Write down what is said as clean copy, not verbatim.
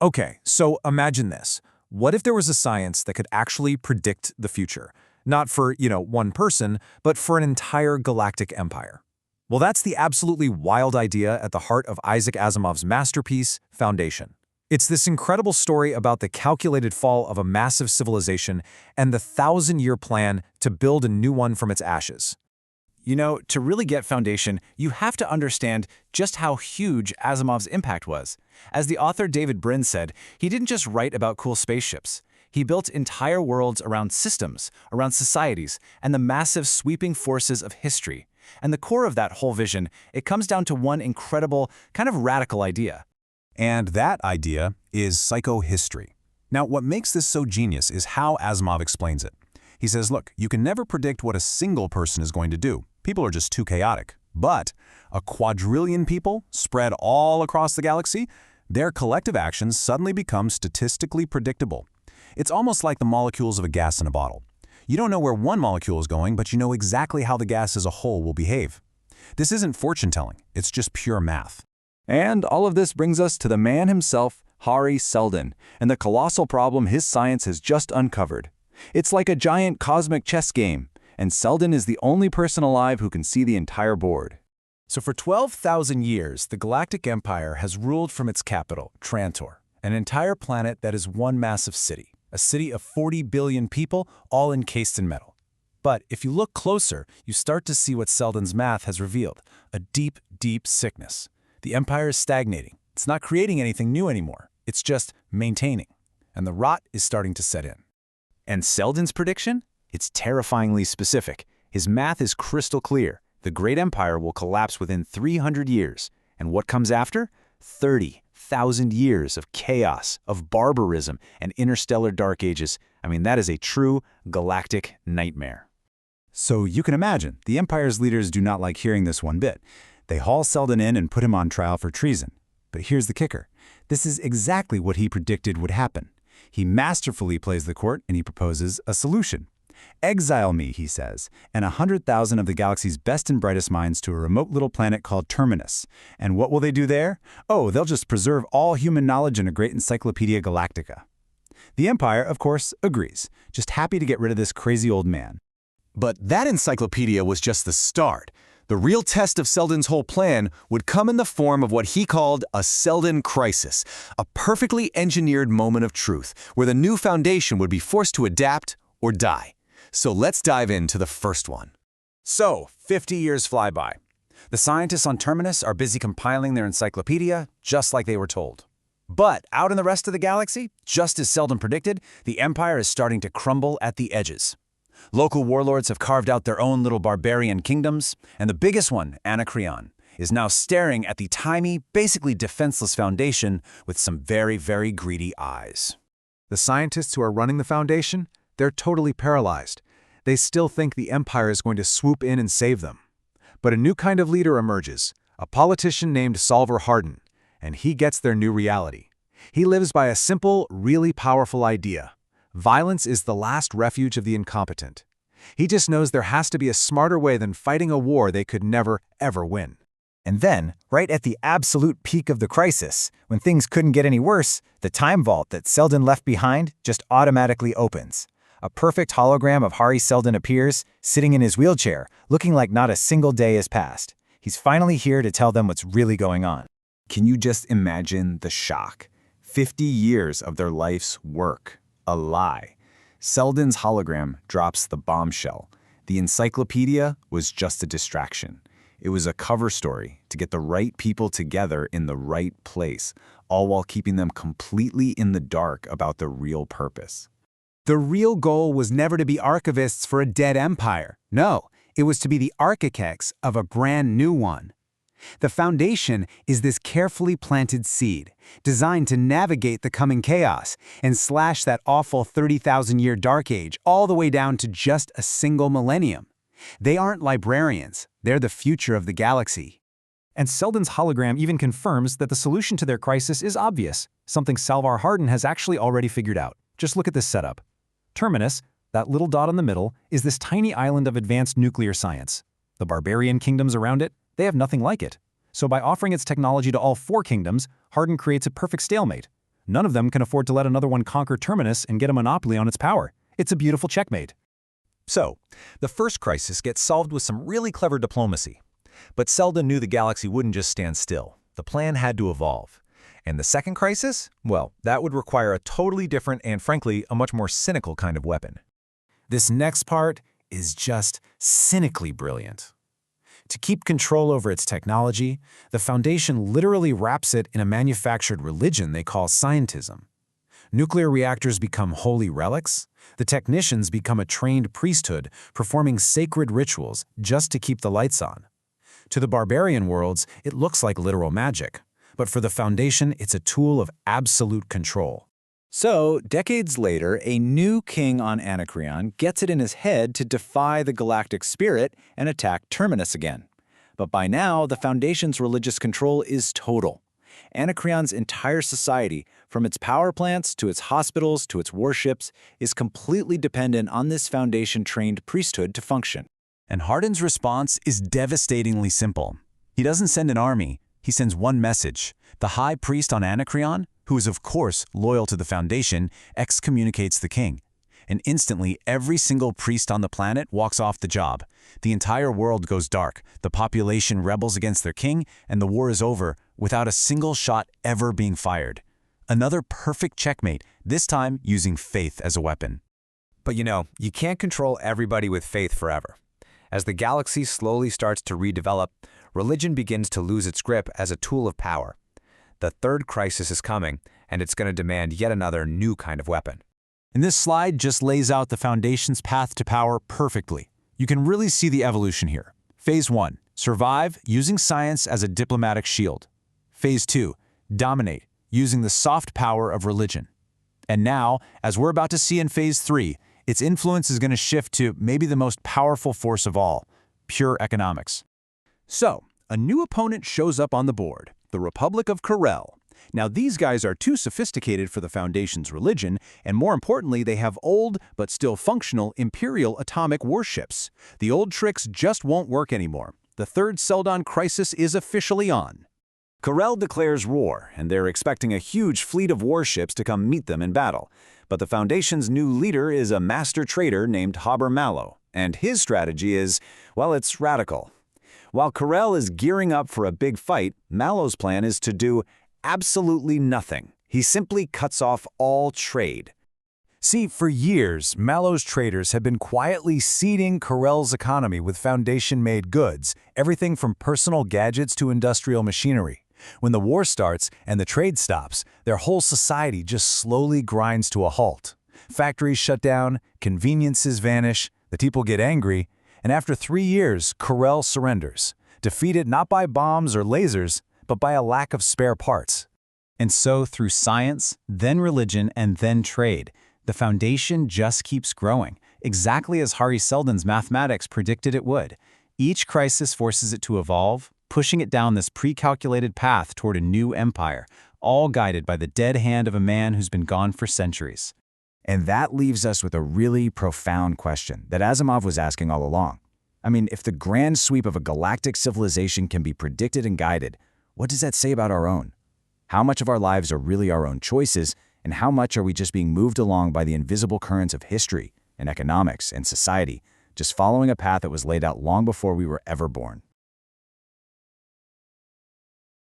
Okay, so imagine this. What if there was a science that could actually predict the future? Not for, one person, but for an entire galactic empire. Well, that's the absolutely wild idea at the heart of Isaac Asimov's masterpiece, Foundation. It's this incredible story about the calculated fall of a massive civilization and the thousand-year plan to build a new one from its ashes. To really get Foundation, you have to understand just how huge Asimov's impact was. As the author David Brin said, he didn't just write about cool spaceships. He built entire worlds around systems, around societies, and the massive sweeping forces of history. And the core of that whole vision, it comes down to one incredible, kind of radical idea. And that idea is psychohistory. Now, what makes this so genius is how Asimov explains it. He says, look, you can never predict what a single person is going to do. People are just too chaotic. But a quadrillion people spread all across the galaxy, their collective actions suddenly become statistically predictable. It's almost like the molecules of a gas in a bottle. You don't know where one molecule is going, but you know exactly how the gas as a whole will behave. This isn't fortune-telling, it's just pure math. And all of this brings us to the man himself, Hari Seldon, and the colossal problem his science has just uncovered. It's like a giant cosmic chess game, and Seldon is the only person alive who can see the entire board. So for 12,000 years, the Galactic Empire has ruled from its capital, Trantor, an entire planet that is one massive city, a city of 40 billion people, all encased in metal. But if you look closer, you start to see what Seldon's math has revealed, a deep, deep sickness. The empire is stagnating. It's not creating anything new anymore. It's just maintaining. And the rot is starting to set in. And Seldon's prediction? It's terrifyingly specific. His math is crystal clear. The great empire will collapse within 300 years. And what comes after? 30,000 years of chaos, of barbarism, and interstellar dark ages. I mean, that is a true galactic nightmare. So you can imagine, the empire's leaders do not like hearing this one bit. They haul Seldon in and put him on trial for treason. But here's the kicker. This is exactly what he predicted would happen. He masterfully plays the court and he proposes a solution. Exile me, he says, and 100,000 of the galaxy's best and brightest minds to a remote little planet called Terminus. And what will they do there? Oh, they'll just preserve all human knowledge in a great Encyclopedia Galactica. The Empire, of course, agrees, just happy to get rid of this crazy old man. But that encyclopedia was just the start. The real test of Seldon's whole plan would come in the form of what he called a Seldon Crisis, a perfectly engineered moment of truth where the new Foundation would be forced to adapt or die. So let's dive into the first one. So, 50 years fly by. The scientists on Terminus are busy compiling their encyclopedia, just like they were told. But out in the rest of the galaxy, just as Seldon predicted, the Empire is starting to crumble at the edges. Local warlords have carved out their own little barbarian kingdoms, and the biggest one, Anacreon, is now staring at the tiny, basically defenseless Foundation with some very, very greedy eyes. The scientists who are running the Foundation, they're totally paralyzed. They still think the Empire is going to swoop in and save them. But a new kind of leader emerges, a politician named Salvor Hardin, and he gets their new reality. He lives by a simple, really powerful idea. Violence is the last refuge of the incompetent. He just knows there has to be a smarter way than fighting a war they could never, ever win. And then, right at the absolute peak of the crisis, when things couldn't get any worse, the time vault that Seldon left behind just automatically opens. A perfect hologram of Hari Seldon appears, sitting in his wheelchair, looking like not a single day has passed. He's finally here to tell them what's really going on. Can you just imagine the shock? 50 years of their life's work. A lie. Seldon's hologram drops the bombshell. The encyclopedia was just a distraction. It was a cover story to get the right people together in the right place, all while keeping them completely in the dark about the real purpose. The real goal was never to be archivists for a dead empire. No, it was to be the architects of a brand new one. The Foundation is this carefully planted seed, designed to navigate the coming chaos and slash that awful 30,000-year dark age all the way down to just a single millennium. They aren't librarians, they're the future of the galaxy. And Seldon's hologram even confirms that the solution to their crisis is obvious, something Salvor Hardin has actually already figured out. Just look at this setup. Terminus, that little dot in the middle, is this tiny island of advanced nuclear science. The barbarian kingdoms around it, they have nothing like it. So by offering its technology to all four kingdoms, Hardin creates a perfect stalemate. None of them can afford to let another one conquer Terminus and get a monopoly on its power. It's a beautiful checkmate. So, the first crisis gets solved with some really clever diplomacy. But Seldon knew the galaxy wouldn't just stand still. The plan had to evolve. And the second crisis? Well, that would require a totally different and, frankly, a much more cynical kind of weapon. This next part is just cynically brilliant. To keep control over its technology, the Foundation literally wraps it in a manufactured religion they call Scientism. Nuclear reactors become holy relics. The technicians become a trained priesthood performing sacred rituals just to keep the lights on. To the barbarian worlds, it looks like literal magic, but for the Foundation, it's a tool of absolute control. So, decades later, a new king on Anacreon gets it in his head to defy the galactic spirit and attack Terminus again. But by now, the Foundation's religious control is total. Anacreon's entire society, from its power plants to its hospitals to its warships, is completely dependent on this Foundation-trained priesthood to function. And Hardin's response is devastatingly simple. He doesn't send an army, he sends one message. The high priest on Anacreon, who is of course loyal to the Foundation, excommunicates the king. And instantly, every single priest on the planet walks off the job. The entire world goes dark, the population rebels against their king, and the war is over without a single shot ever being fired. Another perfect checkmate, this time using faith as a weapon. But you can't control everybody with faith forever. As the galaxy slowly starts to redevelop, religion begins to lose its grip as a tool of power. The third crisis is coming, and it's going to demand yet another new kind of weapon. And this slide just lays out the Foundation's path to power perfectly. You can really see the evolution here. Phase 1, survive using science as a diplomatic shield. Phase 2, dominate using the soft power of religion. And now, as we're about to see in Phase 3, its influence is going to shift to maybe the most powerful force of all, pure economics. So, a new opponent shows up on the board, the Republic of Corel. Now, these guys are too sophisticated for the Foundation's religion, and more importantly, they have old but still functional Imperial atomic warships. The old tricks just won't work anymore. The third Seldon crisis is officially on. Corel declares war, and they're expecting a huge fleet of warships to come meet them in battle. But the Foundation's new leader is a master trader named Haber Mallow, and his strategy is, well, it's radical. While Corel is gearing up for a big fight, Mallow's plan is to do absolutely nothing. He simply cuts off all trade. See, for years, Mallow's traders have been quietly seeding Corel's economy with Foundation-made goods, everything from personal gadgets to industrial machinery. When the war starts and the trade stops, their whole society just slowly grinds to a halt. Factories shut down, conveniences vanish, the people get angry, and after 3 years, Corel surrenders, defeated not by bombs or lasers, but by a lack of spare parts. And so, through science, then religion, and then trade, the Foundation just keeps growing, exactly as Hari Seldon's mathematics predicted it would. Each crisis forces it to evolve, pushing it down this pre-calculated path toward a new empire, all guided by the dead hand of a man who's been gone for centuries. And that leaves us with a really profound question that Asimov was asking all along. I mean, if the grand sweep of a galactic civilization can be predicted and guided, what does that say about our own? How much of our lives are really our own choices, and how much are we just being moved along by the invisible currents of history and economics and society, just following a path that was laid out long before we were ever born?